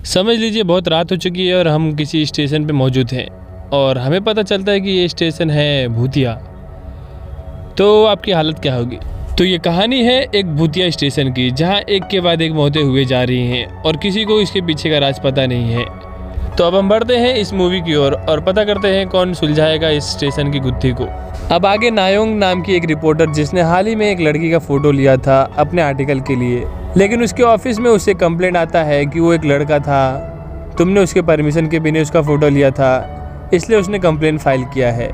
समझ लीजिए बहुत रात हो चुकी है और हम किसी स्टेशन पे मौजूद हैं और हमें पता चलता है कि ये स्टेशन है भूतिया। तो आपकी हालत क्या होगी? तो ये कहानी है एक भूतिया स्टेशन की, जहां एक के बाद एक मौतें हुए जा रही हैं और किसी को इसके पीछे का राज पता नहीं है। तो अब हम बढ़ते हैं इस मूवी की ओर और पता करते हैं कौन सुलझाएगा इस स्टेशन की गुत्थी को। अब आगे नायोंग नाम की एक रिपोर्टर, जिसने हाल ही में एक लड़की का फोटो लिया था अपने आर्टिकल के लिए, लेकिन उसके ऑफिस में उससे कंप्लेंट आता है कि वो एक लड़का था, तुमने उसके परमिशन के बिना उसका फ़ोटो लिया था, इसलिए उसने कंप्लेंट फाइल किया है।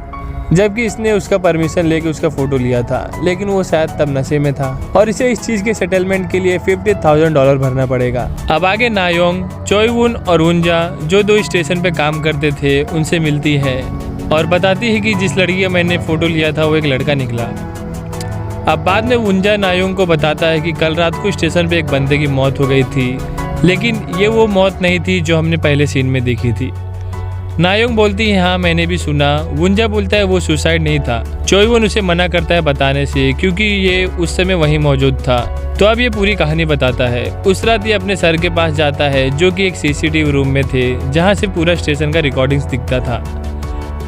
जबकि इसने उसका परमिशन लेके उसका फ़ोटो लिया था, लेकिन वो शायद तब नशे में था और इसे इस चीज़ के सेटलमेंट के लिए $50,000 भरना पड़ेगा। अब आगे नायोंग, चोईवुन और वुंजा, जो 2 स्टेशन पे काम करते थे, उनसे मिलती है और बताती है कि जिस लड़की का मैंने फ़ोटो लिया था वो एक लड़का निकला। अब बाद में वुंजा नायोंग को बताता है कि कल रात को स्टेशन पे एक बंदे की मौत हो गई थी, लेकिन ये वो मौत नहीं थी जो हमने पहले सीन में देखी थी। नायोंग बोलती है हाँ मैंने भी सुना। वुंजा बोलता है वो सुसाइड नहीं था। चोईवुन उसे मना करता है बताने से, क्योंकि ये उस समय वहीं मौजूद था। तो अब ये पूरी कहानी बताता है। उस रात ये अपने सर के पास जाता है, जो कि एक CCTV रूम में थे, जहाँ से पूरा स्टेशन का रिकॉर्डिंग्स दिखता था।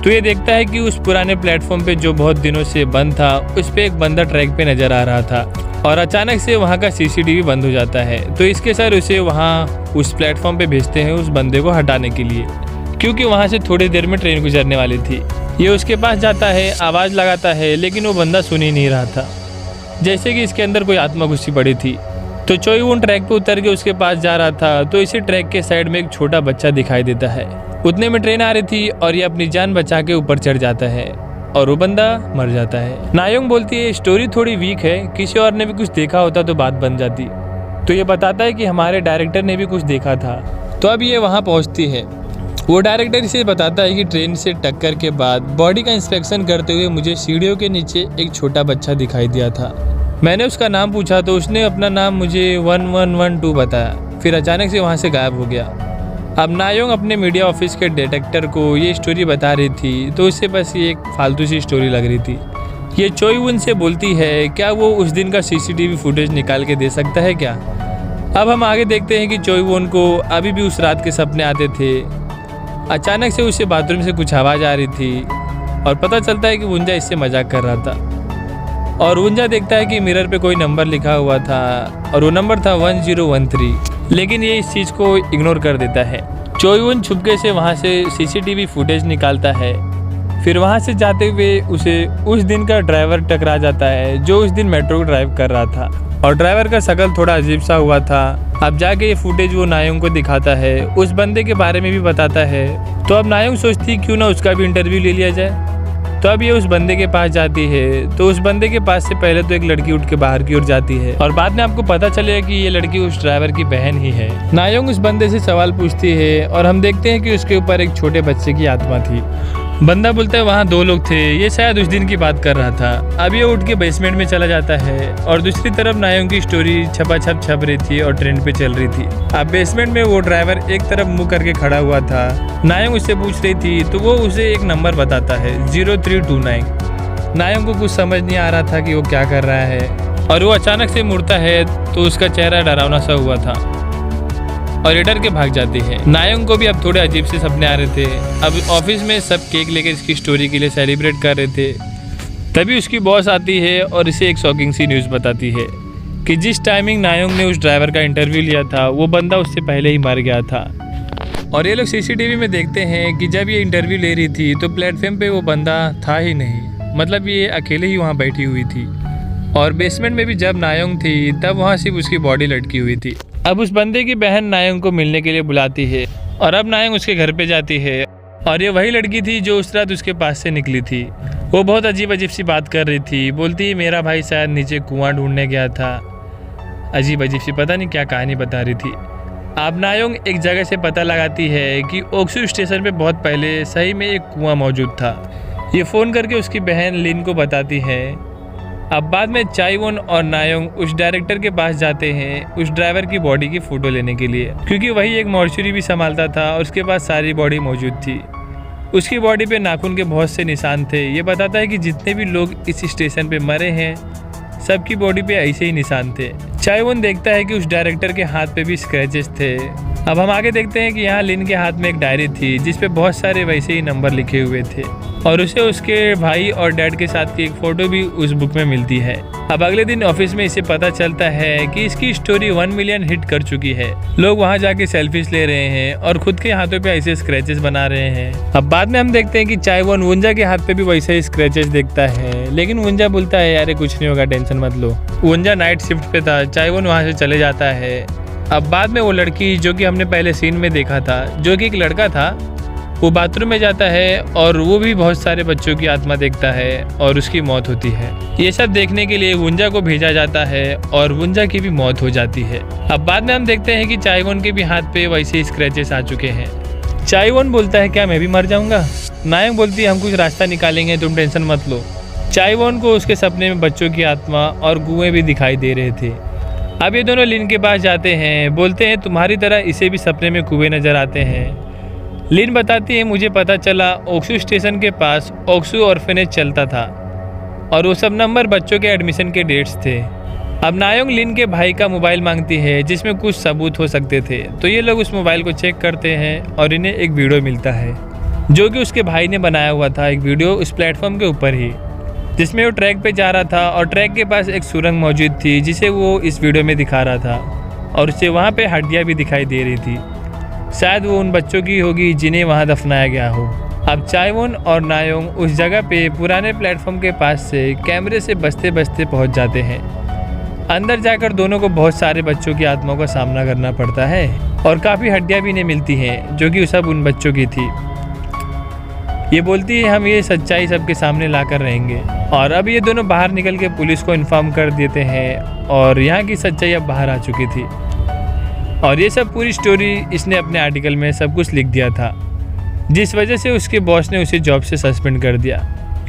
तो ये देखता है कि उस पुराने प्लेटफॉर्म पे जो बहुत दिनों से बंद था, उस पे एक बंदा ट्रैक पे नजर आ रहा था और अचानक से वहाँ का CCTV बंद हो जाता है। तो इसके सर उसे वहाँ उस प्लेटफॉर्म पे भेजते हैं उस बंदे को हटाने के लिए, क्योंकि वहाँ से थोड़ी देर में ट्रेन गुजरने वाली थी। ये उसके पास जाता है, आवाज़ लगाता है, लेकिन वो बंदा सुन ही नहीं रहा था, जैसे कि इसके अंदर कोई आत्मा घुसी पड़ी थी। तो चोईवुन ट्रैक पे उतर के उसके पास जा रहा था, तो इसी ट्रैक के साइड में एक छोटा बच्चा दिखाई देता है। उतने में ट्रेन आ रही थी और ये अपनी जान बचा के ऊपर चढ़ जाता है और वो बंदा मर जाता है। नायोंग बोलती है स्टोरी थोड़ी वीक है, किसी और ने भी कुछ देखा होता तो बात बन जाती। तो ये बताता है कि हमारे डायरेक्टर ने भी कुछ देखा था। तो अब ये वहाँ पहुँचती है। वो डायरेक्टर इसे बताता है कि ट्रेन से टक्कर के बाद बॉडी का इंस्पेक्शन करते हुए मुझे सीढ़ियों के नीचे एक छोटा बच्चा दिखाई दिया था। मैंने उसका नाम पूछा तो उसने अपना नाम मुझे 1112 बताया, फिर अचानक से वहाँ से गायब हो गया। अब नायोंग अपने मीडिया ऑफिस के डिटेक्टर को ये स्टोरी बता रही थी, तो उससे बस ये एक फालतू सी स्टोरी लग रही थी। ये चोईवुन से बोलती है क्या वो उस दिन का CCTV फुटेज निकाल के दे सकता है क्या। अब हम आगे देखते हैं कि चोईवुन को अभी भी उस रात के सपने आते थे। अचानक से उसे बाथरूम से कुछ आवाज़ आ रही थी और पता चलता है कि वुंजा इससे मजाक कर रहा था। और वुंजा देखता है कि मिरर पे कोई नंबर लिखा हुआ था और वो नंबर था 1013, लेकिन ये इस चीज़ को इग्नोर कर देता है। चोईवुन छुपके से वहाँ से CCTV फुटेज निकालता है। फिर वहाँ से जाते हुए उसे उस दिन का ड्राइवर टकरा जाता है, जो उस दिन मेट्रो ड्राइव कर रहा था और ड्राइवर का शक्ल थोड़ा अजीब सा हुआ था। अब जाके ये फुटेज वो नायोंग को दिखाता है, उस बंदे के बारे में भी बताता है। तो अब नायोंग सोचती क्यों ना उसका भी इंटरव्यू ले लिया जाए। तो अब ये उस बंदे के पास जाती है। तो उस बंदे के पास से पहले तो एक लड़की उठ के बाहर की ओर जाती है और बाद में आपको पता चलेगा कि ये लड़की उस ड्राइवर की बहन ही है। नायोंग उस बंदे से सवाल पूछती है और हम देखते हैं कि उसके ऊपर एक छोटे बच्चे की आत्मा थी। बंदा बोलता है वहाँ 2 लोग थे, ये शायद उस दिन की बात कर रहा था। अब ये उठ के बेसमेंट में चला जाता है और दूसरी तरफ नायोंग की स्टोरी छपाछप छप रही थी और ट्रेन पे चल रही थी। अब बेसमेंट में वो ड्राइवर एक तरफ मुंह करके खड़ा हुआ था। नायोंग उससे पूछ रही थी तो वो उसे एक नंबर बताता है 0329। नायोंग को कुछ समझ नहीं आ रहा था कि वो क्या कर रहा है और वो अचानक से मुड़ता है तो उसका चेहरा डरावना सा हुआ था और ये डर के भाग जाती है। नायोंग को भी अब थोड़े अजीब से सपने आ रहे थे। अब ऑफिस में सब केक लेकर इसकी स्टोरी के लिए सेलिब्रेट कर रहे थे। तभी उसकी बॉस आती है और इसे एक शॉकिंग सी न्यूज़ बताती है कि जिस टाइमिंग नायोंग ने उस ड्राइवर का इंटरव्यू लिया था, वो बंदा उससे पहले ही मर गया था। और ये लोग CCTV में देखते हैं कि जब ये इंटरव्यू ले रही थी तो प्लेटफॉर्म पे वो बंदा था ही नहीं, मतलब ये अकेले ही वहाँ बैठी हुई थी। और बेसमेंट में भी जब नायोंग थी तब वहाँ सिर्फ उसकी बॉडी लटकी हुई थी। अब उस बंदे की बहन नायोंग को मिलने के लिए बुलाती है और अब नायोंग उसके घर पे जाती है और ये वही लड़की थी जो उस रात उसके पास से निकली थी। वो बहुत अजीब अजीब सी बात कर रही थी। बोलती है मेरा भाई शायद नीचे कुआं ढूंढने गया था। अजीब अजीब सी पता नहीं क्या कहानी बता रही थी। अब नायोंग एक जगह से पता लगाती है कि ओक्सू स्टेशन पे बहुत पहले सही में एक कुआं मौजूद था। ये फ़ोन करके उसकी बहन लिन को बताती है। अब बाद में चोईवुन और नायोंग उस डायरेक्टर के पास जाते हैं उस ड्राइवर की बॉडी की फ़ोटो लेने के लिए, क्योंकि वही एक मॉर्चरी भी संभालता था और उसके पास सारी बॉडी मौजूद थी। उसकी बॉडी पे नाखून के बहुत से निशान थे। ये बताता है कि जितने भी लोग इस स्टेशन पे मरे हैं सबकी बॉडी पे ऐसे ही निशान थे। चोईवुन देखता है कि उस डायरेक्टर के हाथ पे भी स्क्रैचेस थे अब हम आगे देखते हैं कि यहाँ लिन के हाथ में एक डायरी थी जिस पे बहुत सारे वैसे ही नंबर लिखे हुए थे और उसे उसके भाई और डैड के साथ की एक फ़ोटो भी उस बुक में मिलती है। अब अगले दिन ऑफिस में इसे पता चलता है कि इसकी स्टोरी 1 मिलियन हिट कर चुकी है। लोग वहाँ जाके सेल्फीज ले रहे हैं और खुद के हाथों पे ऐसे स्क्रैचेस बना रहे हैं। अब बाद में हम देखते हैं कि चाइवोन वुंजा के हाथ पे भी वैसे ही स्क्रैचेस देखता है, लेकिन वुंजा बोलता है यार कुछ नहीं होगा, टेंशन मत लो। वुंजा नाइट शिफ्ट पे था, चाइवोन वहाँ से चले जाता है। अब बाद में वो लड़की जो कि हमने पहले सीन में देखा था, जो कि एक लड़का था, वो बाथरूम में जाता है और वो भी बहुत सारे बच्चों की आत्मा देखता है और उसकी मौत होती है। ये सब देखने के लिए वुंजा को भेजा जाता है और वुंजा की भी मौत हो जाती है। अब बाद में हम देखते हैं कि चाइवोन के भी हाथ पे वैसे स्क्रैचेस आ चुके हैं। चाइवोन बोलता है क्या मैं भी मर जाऊंगा? नायंग बोलती है हम कुछ रास्ता निकालेंगे, तुम टेंशन मत लो। चाइवोन को उसके सपने में बच्चों की आत्मा और कुएं भी दिखाई दे रहे थे। अब ये दोनों लिन के पास जाते हैं, बोलते हैं तुम्हारी तरह इसे भी सपने में कुएं नजर आते हैं। लिन बताती है मुझे पता चला ओक्सू स्टेशन के पास ओक्सू ऑर्फेनेज चलता था और वो सब नंबर बच्चों के एडमिशन के डेट्स थे। अब नायोंग लिन के भाई का मोबाइल मांगती है जिसमें कुछ सबूत हो सकते थे, तो ये लोग उस मोबाइल को चेक करते हैं और इन्हें एक वीडियो मिलता है जो कि उसके भाई ने बनाया हुआ था। एक वीडियो उस प्लेटफॉर्म के ऊपर ही, जिसमें वो ट्रैक पे जा रहा था और ट्रैक के पास एक सुरंग मौजूद थी जिसे वो इस वीडियो में दिखा रहा था और उसे वहाँ पे हड्डियाँ भी दिखाई दे रही थी। शायद वो उन बच्चों की होगी जिन्हें वहाँ दफनाया गया हो। अब चाइवोन और नायोंग उस जगह पे पुराने प्लेटफॉर्म के पास से कैमरे से बचते बचते पहुँच जाते हैं। अंदर जाकर दोनों को बहुत सारे बच्चों की आत्माओं का सामना करना पड़ता है और काफ़ी हड्डियाँ भी इन्हें मिलती हैं जो कि सब उन बच्चों की थी। ये बोलती है हम ये सच्चाई सबके सामने लाकर रहेंगे। और अब ये दोनों बाहर निकल के पुलिस को इन्फॉर्म कर देते हैं और यहाँ की सच्चाई अब बाहर आ चुकी थी और ये सब पूरी स्टोरी इसने अपने आर्टिकल में सब कुछ लिख दिया था, जिस वजह से उसके बॉस ने उसे जॉब से सस्पेंड कर दिया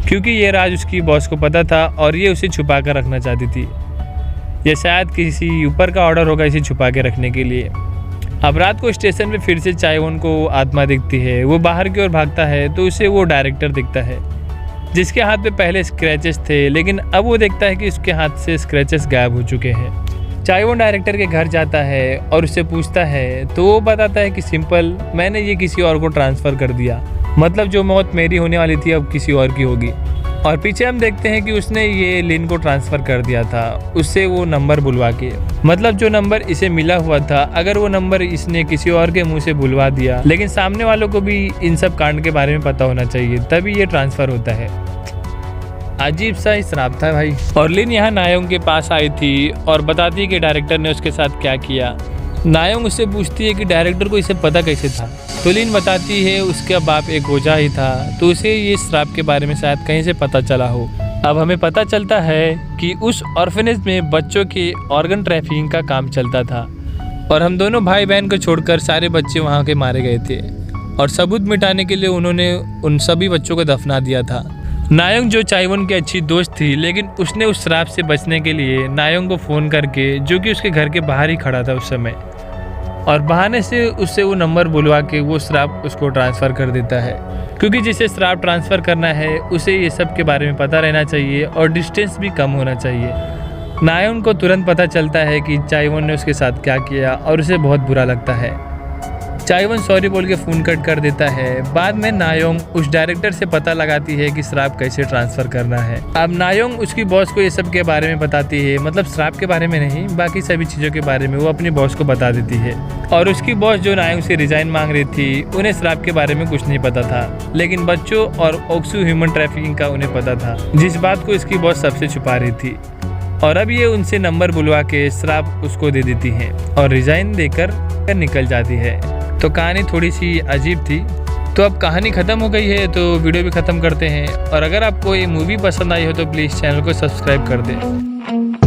क्योंकि ये राज उसकी बॉस को पता था और ये उसे छुपा कर रखना चाहती थी। यह शायद किसी ऊपर का ऑर्डर होगा इसे छुपा के रखने के लिए। अब रात को स्टेशन पे फिर से चाइवोन को आत्मा दिखती है। वो बाहर की ओर भागता है तो उसे वो डायरेक्टर दिखता है जिसके हाथ पे पहले स्क्रैचेस थे, लेकिन अब वो देखता है कि उसके हाथ से स्क्रैचेस गायब हो चुके हैं। चाइवोन डायरेक्टर के घर जाता है और उससे पूछता है तो वो बताता है कि सिंपल मैंने ये किसी और को ट्रांसफ़र कर दिया, मतलब जो मौत मेरी होने वाली थी अब किसी और की होगी। और पीछे हम देखते हैं कि उसने ये लिन को ट्रांसफ़र कर दिया था उससे वो नंबर बुलवा के, मतलब जो नंबर इसे मिला हुआ था अगर वो नंबर इसने किसी और के मुंह से बुलवा दिया, लेकिन सामने वालों को भी इन सब कांड के बारे में पता होना चाहिए तभी ये ट्रांसफ़र होता है। अजीब सा श्राप था भाई। और लिन यहाँ नायोंग के पास आई थी और बताती है कि डायरेक्टर ने उसके साथ क्या किया। नायोंग उससे पूछती है कि डायरेक्टर को इसे पता कैसे था, तो लिन बताती है उसका बाप एक ओझा ही था तो उसे ये श्राप के बारे में शायद कहीं से पता चला हो। अब हमें पता चलता है कि उस ऑर्फेनेज में बच्चों के ऑर्गन ट्रैफिकिंग का काम चलता था और हम दोनों भाई बहन को छोड़कर सारे बच्चे वहाँ के मारे गए थे और सबूत मिटाने के लिए उन्होंने उन सभी बच्चों को दफना दिया था। नायोंग जो चाइवोन की अच्छी दोस्त थी, लेकिन उसने उस श्राप से बचने के लिए नायोंग को फ़ोन करके, जो कि उसके घर के बाहर ही खड़ा था उस समय, और बहाने से उससे वो नंबर बुलवा के वो श्राप उसको ट्रांसफ़र कर देता है क्योंकि जिसे श्राप ट्रांसफ़र करना है उसे ये सब के बारे में पता रहना चाहिए और डिस्टेंस भी कम होना चाहिए। नायोंग को तुरंत पता चलता है कि चाइवोन ने उसके साथ क्या किया और उसे बहुत बुरा लगता है। चाइवोन सॉरी बोल के फ़ोन कट कर देता है। बाद में नायोंग उस डायरेक्टर से पता लगाती है कि श्राप कैसे ट्रांसफ़र करना है। अब नायोंग उसकी बॉस को ये सब के बारे में बताती है, मतलब श्राप के बारे में नहीं, बाकी सभी चीज़ों के बारे में वो अपनी बॉस को बता देती है। और उसकी बॉस जो नायोंग से रिजाइन मांग रही थी उन्हें श्राप के बारे में कुछ नहीं पता था, लेकिन बच्चों और ओक्सू ह्यूमन ट्रैफिकिंग का उन्हें पता था, जिस बात को इसकी बॉस सबसे छुपा रही थी। और अब ये उनसे नंबर बुलवा के श्राप उसको दे देती है और रिजाइन देकर निकल जाती है। तो कहानी थोड़ी सी अजीब थी। तो अब कहानी ख़त्म हो गई है तो वीडियो भी ख़त्म करते हैं। और अगर आपको ये मूवी पसंद आई हो तो प्लीज़ चैनल को सब्सक्राइब कर दें।